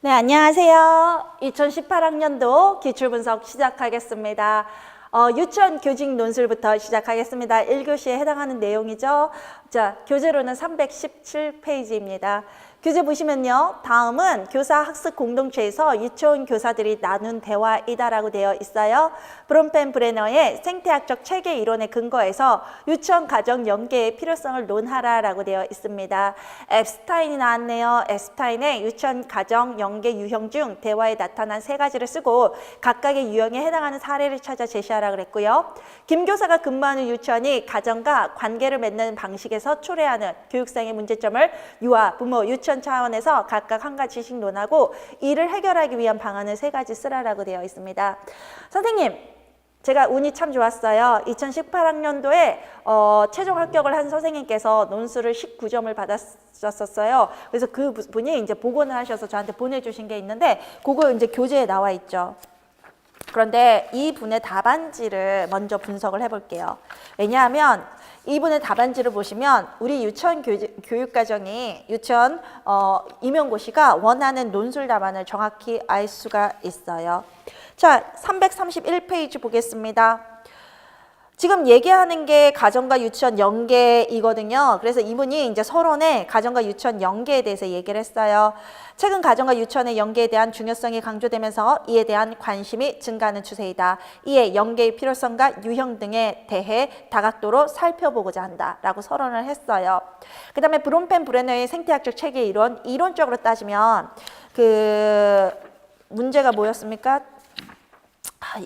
네, 안녕하세요. 2018학년도 기출분석 시작하겠습니다. 유치원 교직 논술부터 시작하겠습니다. 1교시에 해당하는 내용이죠. 자, 교재로는 317페이지입니다. 교재 보시면요. 다음은 교사 학습 공동체에서 유치원 교사들이 나눈 대화이다라고 되어 있어요. 브롬펜 브레너의 생태학적 체계 이론에 근거해서 유치원 가정 연계의 필요성을 논하라라고 되어 있습니다. 앱스타인이 나왔네요. 앱스타인의 유치원 가정 연계 유형 중 대화에 나타난 세 가지를 쓰고 각각의 유형에 해당하는 사례를 찾아 제시하라 그랬고요. 김 교사가 근무하는 유치원이 가정과 관계를 맺는 방식에서 초래하는 교육상의 문제점을 유아, 부모, 유치원 차원에서 각각 한 가지씩 논하고 이를 해결하기 위한 방안을 세 가지 쓰라라고 되어 있습니다. 선생님, 제가 운이 참 좋았어요. 2018학년도에 최종 합격을 한 선생님께서 논술을 19점을 받았었어요. 그래서 그 분이 이제 복원을 하셔서 저한테 보내주신 게 있는데 그거 이제 교재에 나와 있죠. 그런데 이 분의 답안지를 먼저 분석을 해볼게요. 왜냐하면 이분의 답안지를 보시면 우리 유치원 교육과정이 유치원 임용고시가 원하는 논술 답안을 정확히 알 수가 있어요. 자, 331페이지 보겠습니다. 지금 얘기하는 게 가정과 유치원 연계이거든요. 그래서 이분이 이제 서론에 가정과 유치원 연계에 대해서 얘기를 했어요. 최근 가정과 유치원의 연계에 대한 중요성이 강조되면서 이에 대한 관심이 증가하는 추세이다. 이에 연계의 필요성과 유형 등에 대해 다각도로 살펴보고자 한다라고 서론을 했어요. 그 다음에 브롬펜 브레너의 생태학적 체계 이론, 이론적으로 따지면 그 문제가 뭐였습니까?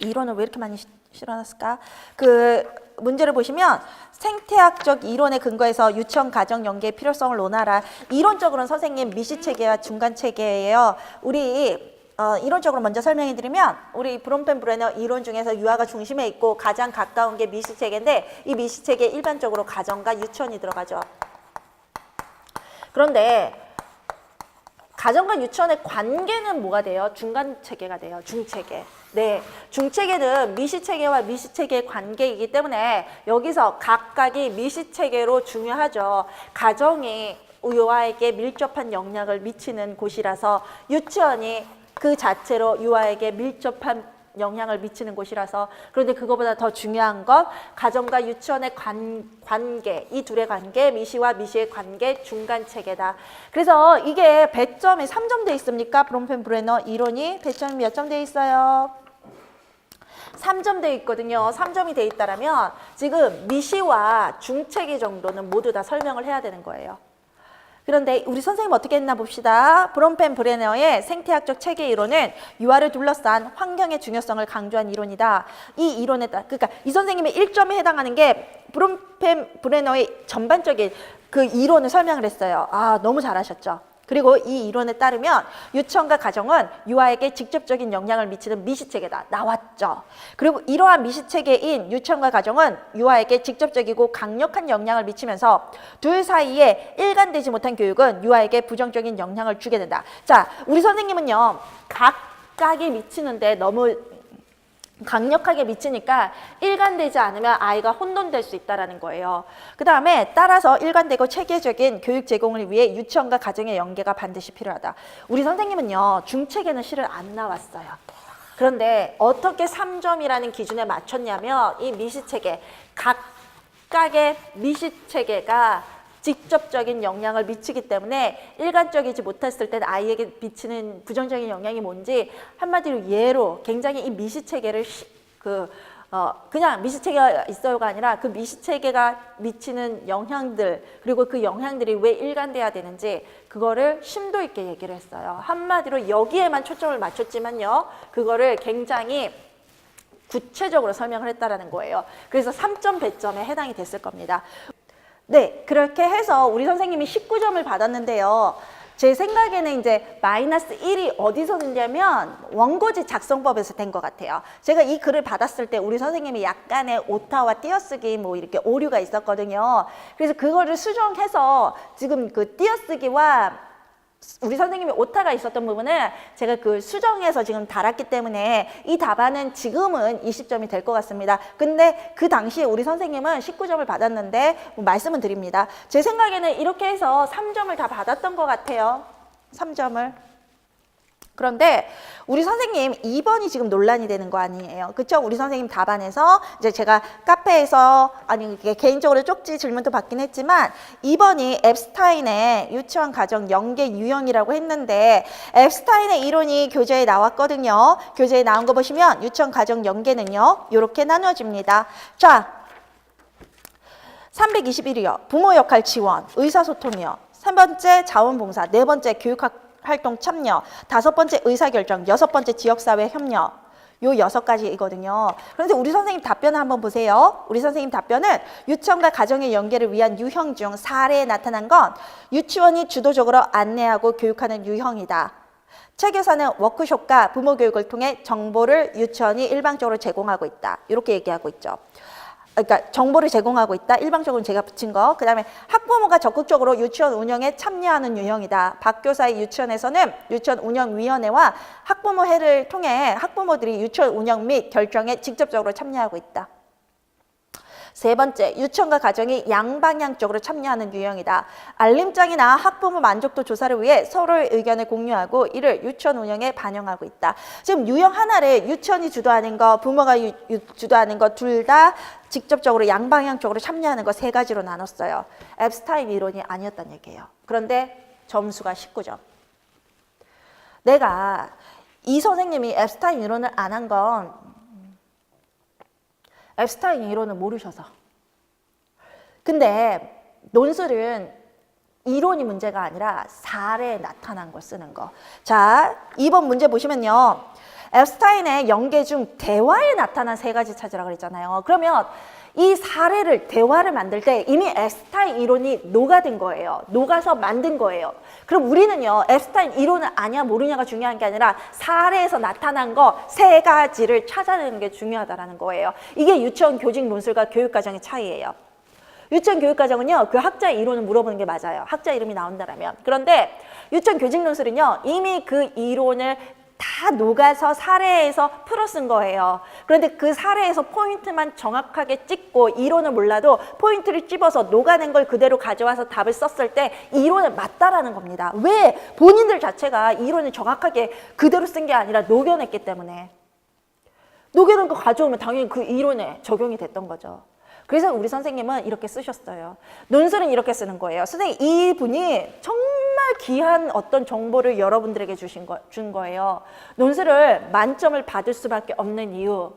이론을 왜 이렇게 많이 실어놨을까? 그 문제를 보시면 생태학적 이론에 근거해서 유치원 가정 연계의 필요성을 논하라. 이론적으로는 선생님 미시체계와 중간체계예요. 우리 이론적으로 먼저 설명해 드리면 우리 브롬펜 브레너 이론 중에서 유아가 중심에 있고 가장 가까운 게 미시체계인데 이 미시체계 일반적으로 가정과 유치원이 들어가죠. 그런데 가정과 유치원의 관계는 뭐가 돼요? 중간체계가 돼요. 중체계. 네, 중체계는 미시체계와 미시체계의 관계이기 때문에 여기서 각각이 미시체계로 중요하죠. 가정이 유아에게 밀접한 영향을 미치는 곳이라서 유치원이 그 자체로 유아에게 밀접한 영향을 미치는 곳이라서 그런데 그거보다 더 중요한 건 가정과 유치원의 관계, 이 둘의 관계, 미시와 미시의 관계, 중간체계다. 그래서 이게 배점이 3점 돼 있습니까? 브롬펜 브레너 이론이 배점이 몇 점 돼 있어요? 3점 돼 있거든요. 3점이 돼 있다라면 지금 미시와 중체계 정도는 모두 다 설명을 해야 되는 거예요. 그런데 우리 선생님 어떻게 했나 봅시다. 브롬펜 브레너의 생태학적 체계 이론은 유아를 둘러싼 환경의 중요성을 강조한 이론이다. 이 이론에 따라 그러니까 이 선생님의 1점에 해당하는 게 브롬펜 브레너의 전반적인 그 이론을 설명을 했어요. 아, 너무 잘하셨죠. 그리고 이 이론에 따르면 유치원과 가정은 유아에게 직접적인 영향을 미치는 미시체계다. 나왔죠. 그리고 이러한 미시체계인 유치원과 가정은 유아에게 직접적이고 강력한 영향을 미치면서 둘 사이에 일관되지 못한 교육은 유아에게 부정적인 영향을 주게 된다. 자, 우리 선생님은요. 각각이 미치는데 너무 강력하게 미치니까 일관되지 않으면 아이가 혼돈될 수 있다는 거예요. 그 다음에 따라서 일관되고 체계적인 교육 제공을 위해 유치원과 가정의 연계가 반드시 필요하다. 우리 선생님은요. 중체계는 실은 안 나왔어요. 그런데 어떻게 3점이라는 기준에 맞췄냐면 이 미시체계, 각각의 미시체계가 직접적인 영향을 미치기 때문에 일관적이지 못했을 때 아이에게 미치는 부정적인 영향이 뭔지 한마디로 예로 굉장히 이 미시체계를 그냥 미시체계가 있어요가 아니라 그 미시체계가 미치는 영향들 그리고 그 영향들이 왜 일관돼야 되는지 그거를 심도 있게 얘기를 했어요. 한마디로 여기에만 초점을 맞췄지만요. 그거를 굉장히 구체적으로 설명을 했다라는 거예요. 그래서 3점 배점에 해당이 됐을 겁니다. 네, 그렇게 해서 우리 선생님이 19점을 받았는데요. 제 생각에는 이제 마이너스 1이 어디서 됐냐면 원고지 작성법에서 된 것 같아요. 제가 이 글을 받았을 때 우리 선생님이 약간의 오타와 띄어쓰기 뭐 이렇게 오류가 있었거든요. 그래서 그거를 수정해서 지금 그 띄어쓰기와 우리 선생님이 오타가 있었던 부분을 제가 그 수정해서 지금 달았기 때문에 이 답안은 지금은 20점이 될 것 같습니다. 근데 그 당시에 우리 선생님은 19점을 받았는데 말씀은 드립니다. 제 생각에는 이렇게 해서 3점을 다 받았던 것 같아요. 3점을. 그런데 우리 선생님 2번이 지금 논란이 되는 거 아니에요. 그쵸? 우리 선생님 답안에서 이제 제가 카페에서 아니 이게 개인적으로 쪽지 질문도 받긴 했지만 2번이 앱스타인의 유치원 가정 연계 유형이라고 했는데 앱스타인의 이론이 교재에 나왔거든요. 교재에 나온 거 보시면 유치원 가정 연계는요. 이렇게 나눠집니다. 자, 321이요. 부모 역할 지원, 의사소통이요. 3번째 자원봉사, 4번째 교육활동 참여, 5번째 의사결정, 6번째 지역사회 협력. 요 6가지이거든요. 그런데 우리 선생님 답변을 한번 보세요. 우리 선생님 답변은 유치원과 가정의 연계를 위한 유형 중 사례에 나타난 건 유치원이 주도적으로 안내하고 교육하는 유형이다. 체교사는 워크숍과 부모 교육을 통해 정보를 유치원이 일방적으로 제공하고 있다. 이렇게 얘기하고 있죠. 그러니까 정보를 제공하고 있다. 일방적으로 제가 붙인 거. 그 다음에 학부모가 적극적으로 유치원 운영에 참여하는 유형이다. 박교사의 유치원에서는 유치원 운영위원회와 학부모회를 통해 학부모들이 유치원 운영 및 결정에 직접적으로 참여하고 있다. 3번째, 유치원과 가정이 양방향적으로 참여하는 유형이다. 알림장이나 학부모 만족도 조사를 위해 서로의 의견을 공유하고 이를 유치원 운영에 반영하고 있다. 지금 유형 하나를 유치원이 주도하는 거, 부모가 주도하는 거 둘 다 직접적으로 양방향적으로 참여하는 거 3가지로 나눴어요. 앱스타인 이론이 아니었다는 얘기예요. 그런데 점수가 19점. 내가 이 선생님이 앱스타인 이론을 안 한 건 앱스타인 이론을 모르셔서. 근데 논술은 이론이 문제가 아니라 사례에 나타난 걸 쓰는 거. 자, 2번 문제 보시면요. 앱스타인의 연계 중 대화에 나타난 3가지 찾으라고 그랬잖아요. 그러면 이 사례를 대화를 만들 때 이미 앱스타인 이론이 녹아든 거예요. 녹아서 만든 거예요. 그럼 우리는요. 앱스타인 이론을 아냐 모르냐가 중요한 게 아니라 사례에서 나타난 거 3가지를 찾아내는 게 중요하다는 거예요. 이게 유치원 교직 논술과 교육과정의 차이예요. 유치원 교육과정은요. 그 학자 이론을 물어보는 게 맞아요. 학자 이름이 나온다면. 그런데 유치원 교직 논술은요. 이미 그 이론을 다 녹아서 사례에서 풀어 쓴 거예요. 그런데 그 사례에서 포인트만 정확하게 찍고 이론을 몰라도 포인트를 찝어서 녹아낸 걸 그대로 가져와서 답을 썼을 때 이론은 맞다라는 겁니다. 왜? 본인들 자체가 이론을 정확하게 그대로 쓴 게 아니라 녹여냈기 때문에. 녹여낸 거 가져오면 당연히 그 이론에 적용이 됐던 거죠. 그래서 우리 선생님은 이렇게 쓰셨어요. 논술은 이렇게 쓰는 거예요. 선생님, 이분이 정말 귀한 어떤 정보를 여러분들에게 준 거예요. 논술을 만점을 받을 수밖에 없는 이유.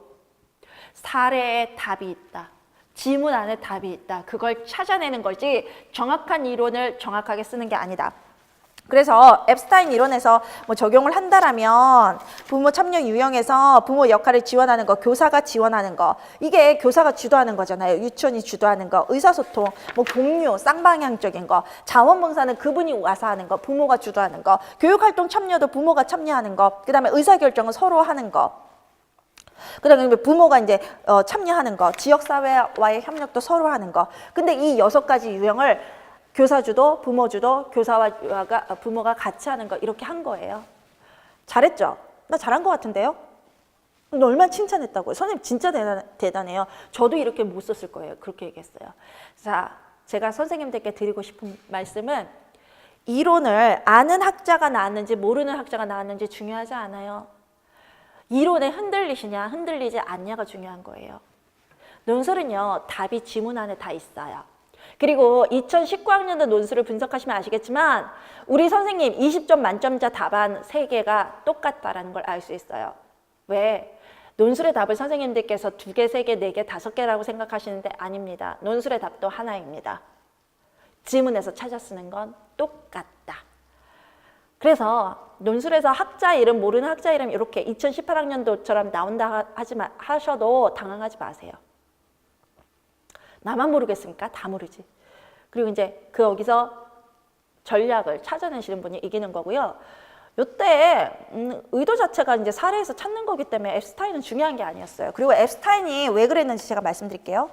사례에 답이 있다. 지문 안에 답이 있다. 그걸 찾아내는 거지 정확한 이론을 정확하게 쓰는 게 아니다. 그래서 앱스타인 이론에서 뭐 적용을 한다라면 부모 참여 유형에서 부모 역할을 지원하는 거, 교사가 지원하는 거, 이게 교사가 주도하는 거잖아요. 유치원이 주도하는 거, 의사소통, 뭐 공유, 쌍방향적인 거, 자원봉사는 그분이 와서 하는 거, 부모가 주도하는 거, 교육활동 참여도 부모가 참여하는 거, 그 다음에 의사결정은 서로 하는 거. 그 다음에 부모가 이제 참여하는 거, 지역사회와의 협력도 서로 하는 거. 근데 이 6가지 유형을 교사 주도, 부모 주도, 교사와 부모가 같이 하는 거 이렇게 한 거예요. 잘했죠? 나 잘한 것 같은데요? 너 얼마나 칭찬했다고요? 선생님 진짜 대단해요. 저도 이렇게 못 썼을 거예요. 그렇게 얘기했어요. 자, 제가 선생님들께 드리고 싶은 말씀은 이론을 아는 학자가 나왔는지 모르는 학자가 나왔는지 중요하지 않아요. 이론에 흔들리시냐 흔들리지 않냐가 중요한 거예요. 논술은요. 답이 지문 안에 다 있어요. 그리고 2019학년도 논술을 분석하시면 아시겠지만 우리 선생님 20점 만점자 답안 3개가 똑같다라는 걸 알 수 있어요. 왜? 논술의 답을 선생님들께서 2개, 3개, 4개, 5개라고 생각하시는데 아닙니다. 논술의 답도 하나입니다. 지문에서 찾아 쓰는 건 똑같다. 그래서 논술에서 학자 이름, 모르는 학자 이름 이렇게 2018학년도처럼 나온다 하셔도 당황하지 마세요. 나만 모르겠습니까? 다 모르지. 그리고 이제 여기서 전략을 찾아내시는 분이 이기는 거고요. 요때 의도 자체가 이제 사례에서 찾는 거기 때문에 앱스타인은 중요한 게 아니었어요. 그리고 앱스타인이 왜 그랬는지 제가 말씀드릴게요.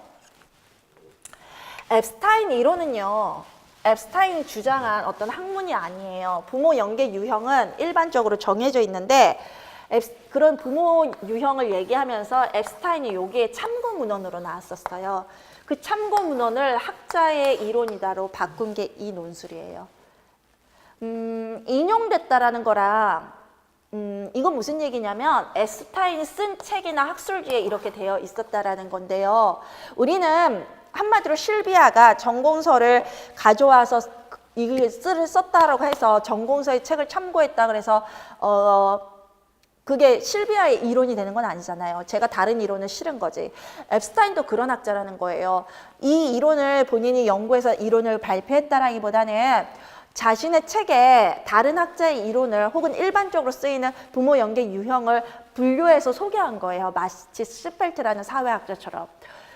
앱스타인 이론은요. 앱스타인이 주장한 어떤 학문이 아니에요. 부모 연계 유형은 일반적으로 정해져 있는데 그런 부모 유형을 얘기하면서 앱스타인이 여기에 참고 문헌으로 나왔었어요. 그 참고 문헌을 학자의 이론이다로 바꾼 게 이 논술이에요. 인용됐다라는 거랑 이건 무슨 얘기냐면 에스타인이 쓴 책이나 학술지에 이렇게 되어 있었다라는 건데요. 우리는 한마디로 실비아가 전공서를 가져와서 이걸 썼다라고 해서 전공서의 책을 참고했다 그래서 그게 실비아의 이론이 되는 건 아니잖아요. 제가 다른 이론을 실은 거지. 앱스타인도 그런 학자라는 거예요. 이 이론을 본인이 연구해서 이론을 발표했다라기보다는 자신의 책에 다른 학자의 이론을 혹은 일반적으로 쓰이는 부모 연계 유형을 분류해서 소개한 거예요. 마치 시펠트라는 사회학자처럼.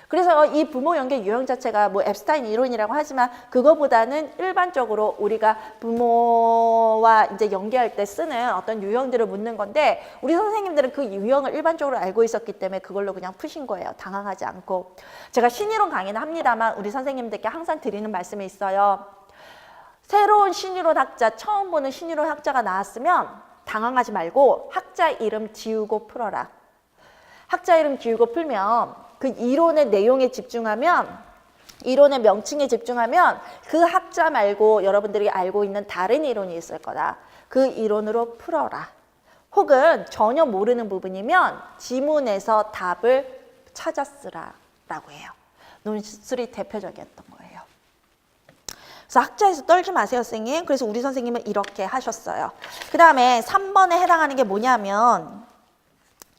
그래서 이 부모 연계 유형 자체가 뭐 앱스타인 이론이라고 하지만 그거보다는 일반적으로 우리가 부모와 이제 연계할 때 쓰는 어떤 유형들을 묻는 건데 우리 선생님들은 그 유형을 일반적으로 알고 있었기 때문에 그걸로 그냥 푸신 거예요. 당황하지 않고. 제가 신이론 강의는 합니다만 우리 선생님들께 항상 드리는 말씀이 있어요. 새로운 신이론 학자, 처음 보는 신이론 학자가 나왔으면 당황하지 말고 학자 이름 지우고 풀어라. 학자 이름 지우고 풀면 그 이론의 내용에 집중하면 이론의 명칭에 집중하면 그 학자 말고 여러분들이 알고 있는 다른 이론이 있을 거다. 그 이론으로 풀어라. 혹은 전혀 모르는 부분이면 지문에서 답을 찾아 쓰라라고 해요. 논술이 대표적이었던 거예요. 그래서 학자에서 떨지 마세요, 선생님. 그래서 우리 선생님은 이렇게 하셨어요. 그 다음에 3번에 해당하는 게 뭐냐면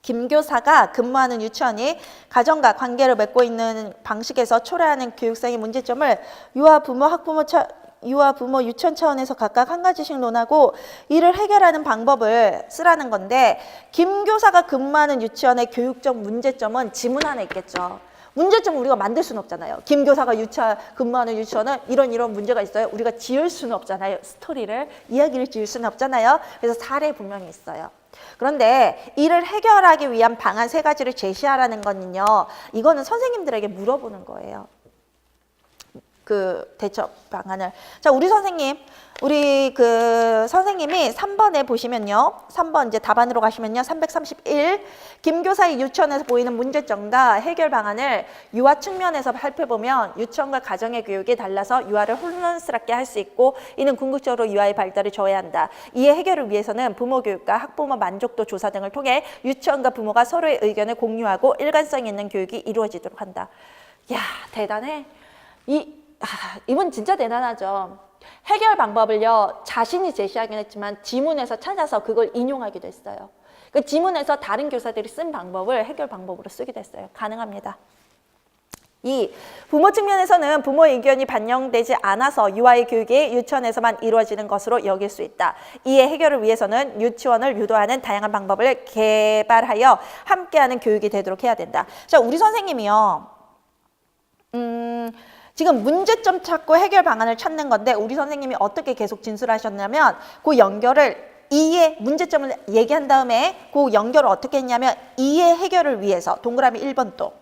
김 교사가 근무하는 유치원이 가정과 관계를 맺고 있는 방식에서 초래하는 교육상의 문제점을 유아 부모, 유치원 차원에서 각각 한 가지씩 논하고 이를 해결하는 방법을 쓰라는 건데 김 교사가 근무하는 유치원의 교육적 문제점은 지문 안에 있겠죠. 문제점을 우리가 만들 수는 없잖아요. 김 교사가 근무하는 유치원은 이런 문제가 있어요. 우리가 지을 수는 없잖아요. 스토리를, 이야기를 지을 수는 없잖아요. 그래서 사례 분명히 있어요. 그런데 이를 해결하기 위한 방안 3가지를 제시하라는 거는요. 이거는 선생님들에게 물어보는 거예요. 그 대처 방안을. 자, 우리 선생님이 3번에 보시면요. 3번 이제 답안으로 가시면요. 331. 김 교사의 유치원에서 보이는 문제점과 해결 방안을 유아 측면에서 살펴보면 유치원과 가정의 교육이 달라서 유아를 혼란스럽게 할 수 있고 이는 궁극적으로 유아의 발달을 저해한다. 이의 해결을 위해서는 부모 교육과 학부모 만족도 조사 등을 통해 유치원과 부모가 서로의 의견을 공유하고 일관성 있는 교육이 이루어지도록 한다. 야, 대단해. 이분 진짜 대단하죠. 해결 방법을요, 자신이 제시하긴 했지만 지문에서 찾아서 그걸 인용하기도 했어요. 그 지문에서 다른 교사들이 쓴 방법을 해결 방법으로 쓰기도 했어요. 가능합니다. 2. 부모 측면에서는 부모의 의견이 반영되지 않아서 유아의 교육이 유치원에서만 이루어지는 것으로 여길 수 있다. 이의 해결을 위해서는 유치원을 유도하는 다양한 방법을 개발하여 함께하는 교육이 되도록 해야 된다. 자, 우리 선생님이요. 지금 문제점 찾고 해결 방안을 찾는 건데 우리 선생님이 어떻게 계속 진술하셨냐면 그 연결을 문제점을 얘기한 다음에 그 연결을 어떻게 했냐면 이의 해결을 위해서 동그라미 1번 또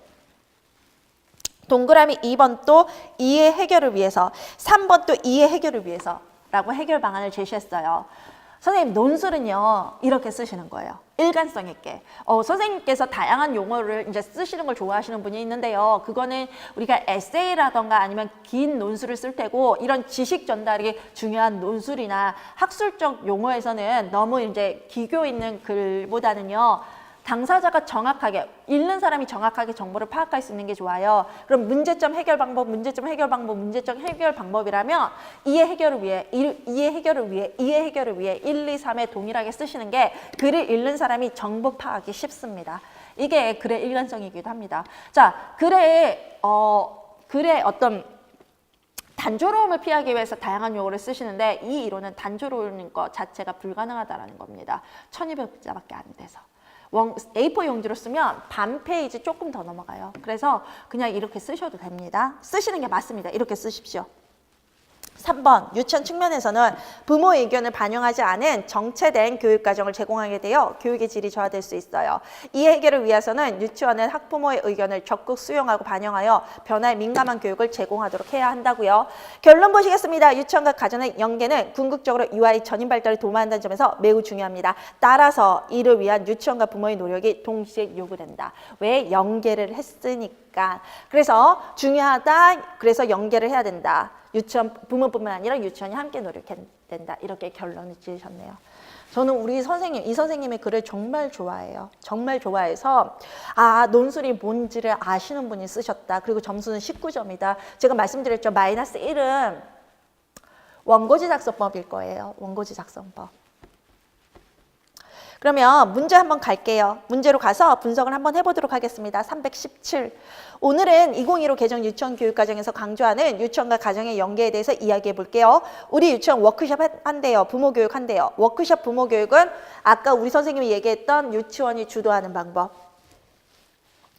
동그라미 2번 또 이의 해결을 위해서 3번 또 이의 해결을 위해서 라고 해결 방안을 제시했어요. 선생님 논술은요 이렇게 쓰시는 거예요. 일관성 있게. 선생님께서 다양한 용어를 이제 쓰시는 걸 좋아하시는 분이 있는데요. 그거는 우리가 에세이라던가 아니면 긴 논술을 쓸 테고 이런 지식 전달이 중요한 논술이나 학술적 용어에서는 너무 이제 기교 있는 글보다는요. 당사자가 정확하게, 읽는 사람이 정확하게 정보를 파악할 수 있는 게 좋아요. 그럼 문제점 해결 방법, 문제점 해결 방법, 문제점 해결 방법이라면 이의 해결을 위해, 이의 해결을 위해, 이의 해결을 위해 1, 2, 3에 동일하게 쓰시는 게 글을 읽는 사람이 정보 파악이 쉽습니다. 이게 글의 일관성이기도 합니다. 자, 글의 어떤 단조로움을 피하기 위해서 다양한 용어를 쓰시는데 이 이론은 단조로운 것 자체가 불가능하다는 겁니다. 1200자밖에 안 돼서. A4 용지로 쓰면 반 페이지 조금 더 넘어가요. 그래서 그냥 이렇게 쓰셔도 됩니다. 쓰시는 게 맞습니다. 이렇게 쓰십시오. 3번 유치원 측면에서는 부모의 의견을 반영하지 않은 정체된 교육과정을 제공하게 되어 교육의 질이 저하될 수 있어요. 이 해결을 위해서는 유치원은 학부모의 의견을 적극 수용하고 반영하여 변화에 민감한 교육을 제공하도록 해야 한다고요. 결론 보시겠습니다. 유치원과 가정의 연계는 궁극적으로 유아의 전인 발달을 도모한다는 점에서 매우 중요합니다. 따라서 이를 위한 유치원과 부모의 노력이 동시에 요구된다. 왜? 연계를 했으니까. 그래서 중요하다. 그래서 연계를 해야 된다. 유치원 부모뿐만 아니라 유치원이 함께 노력해야 된다. 이렇게 결론을 지으셨네요. 저는 우리 선생님, 이 선생님의 글을 정말 좋아해요. 정말 좋아해서 논술이 뭔지를 아시는 분이 쓰셨다. 그리고 점수는 19점이다. 제가 말씀드렸죠. 마이너스 1은 원고지 작성법일 거예요. 원고지 작성법. 그러면 문제 한번 갈게요. 문제로 가서 분석을 한번 해보도록 하겠습니다. 317. 오늘은 2015 개정 유치원 교육과정에서 강조하는 유치원과 가정의 연계에 대해서 이야기해 볼게요. 우리 유치원 워크숍 한대요. 부모 교육 한대요. 워크숍 부모 교육은 아까 우리 선생님이 얘기했던 유치원이 주도하는 방법.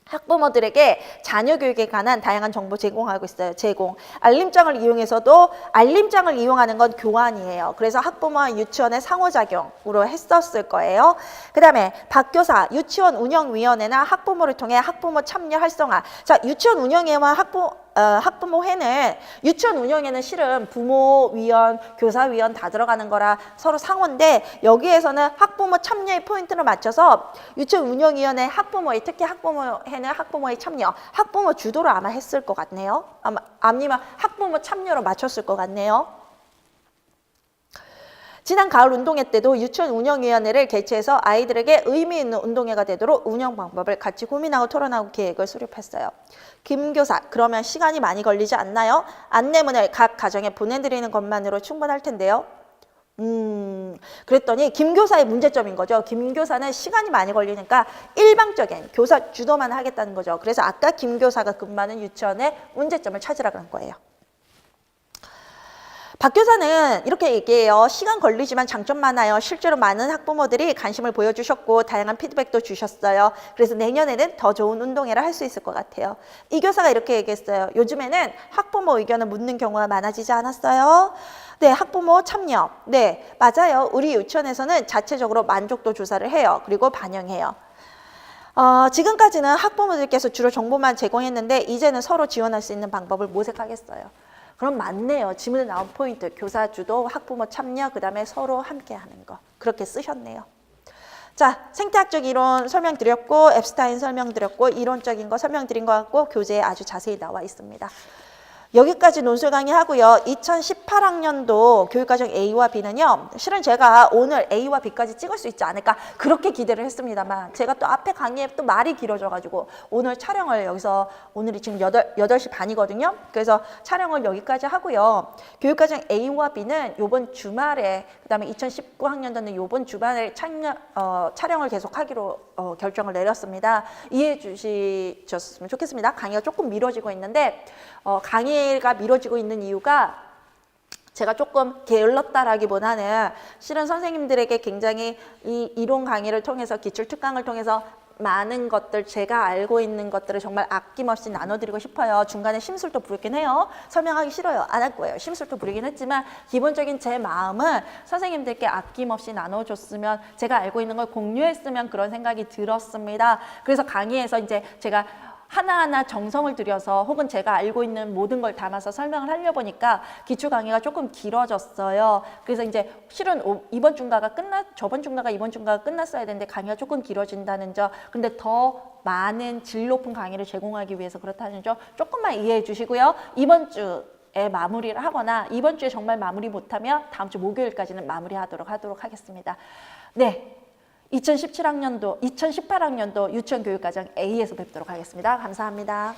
학부모들에게 자녀 교육에 관한 다양한 정보 제공하고 있어요. 제공. 알림장을 이용해서도 알림장을 이용하는 건 교환이에요. 그래서 학부모와 유치원의 상호작용으로 했었을 거예요. 그 다음에 박교사, 유치원 운영위원회나 학부모를 통해 학부모 참여 활성화. 자, 유치원 운영회와 학부모회는 유치원 운영회는 실은 부모위원, 교사위원 다 들어가는 거라 서로 상호인데 여기에서는 학부모 참여의 포인트를 맞춰서 유치원 운영위원회 학부모회, 특히 학부모회는 학부모의 참여, 학부모 주도로 아마 했을 것 같네요. 아니면 학부모 참여로 맞췄을 것 같네요. 지난 가을 운동회 때도 유치원 운영위원회를 개최해서 아이들에게 의미 있는 운동회가 되도록 운영 방법을 같이 고민하고 토론하고 계획을 수립했어요. 김 교사, 그러면 시간이 많이 걸리지 않나요? 안내문을 각 가정에 보내드리는 것만으로 충분할 텐데요. 그랬더니 김 교사의 문제점인 거죠. 김 교사는 시간이 많이 걸리니까 일방적인 교사 주도만 하겠다는 거죠. 그래서 아까 김 교사가 근무하는 유치원의 문제점을 찾으라 그런 거예요. 박 교사는 이렇게 얘기해요. 시간 걸리지만 장점 많아요. 실제로 많은 학부모들이 관심을 보여주셨고 다양한 피드백도 주셨어요. 그래서 내년에는 더 좋은 운동회를 할 수 있을 것 같아요. 이 교사가 이렇게 얘기했어요. 요즘에는 학부모 의견을 묻는 경우가 많아지지 않았어요? 네, 학부모 참여. 네, 맞아요. 우리 유치원에서는 자체적으로 만족도 조사를 해요. 그리고 반영해요. 지금까지는 학부모들께서 주로 정보만 제공했는데 이제는 서로 지원할 수 있는 방법을 모색하겠어요. 그럼 맞네요. 지문에 나온 포인트. 교사 주도, 학부모 참여, 그 다음에 서로 함께 하는 거. 그렇게 쓰셨네요. 자, 생태학적 이론 설명드렸고 앱스타인 설명드렸고 이론적인 거 설명드린 것 같고 교재에 아주 자세히 나와 있습니다. 여기까지 논술 강의하고요. 2018학년도 교육과정 A와 B는요. 실은 제가 오늘 A와 B까지 찍을 수 있지 않을까 그렇게 기대를 했습니다만 제가 또 앞에 강의에 또 말이 길어져가지고 오늘 촬영을 여기서 오늘이 지금 8시 반이거든요. 그래서 촬영을 여기까지 하고요. 교육과정 A와 B는 이번 주말에 그다음에 2019학년도는 이번 주말에 촬영을 계속하기로 결정을 내렸습니다. 이해해 주셨으면 좋겠습니다. 강의가 조금 미뤄지고 있는데 강의가 미뤄지고 있는 이유가 제가 조금 게을렀다라기보다는 실은 선생님들에게 굉장히 이 이론 강의를 통해서 기출 특강을 통해서 많은 것들 제가 알고 있는 것들을 정말 아낌없이 나눠드리고 싶어요. 중간에 심술도 부르긴 해요. 설명하기 싫어요. 안 할 거예요. 심술도 부르긴 했지만 기본적인 제 마음은 선생님들께 아낌없이 나눠줬으면 제가 알고 있는 걸 공유했으면 그런 생각이 들었습니다. 그래서 강의에서 이제 제가 하나하나 정성을 들여서 혹은 제가 알고 있는 모든 걸 담아서 설명을 하려 보니까 기출 강의가 조금 길어졌어요. 그래서 이제 실은 이번 중가가 저번 중가가 이번 중가가 끝났어야 되는데 강의가 조금 길어진다는 점, 근데 더 많은 질 높은 강의를 제공하기 위해서 그렇다는 점 조금만 이해해 주시고요. 이번 주에 마무리를 하거나 이번 주에 정말 마무리 못하면 다음 주 목요일까지는 마무리하도록 하겠습니다. 네. 2018학년도 유치원 교육과정 A에서 뵙도록 하겠습니다. 감사합니다.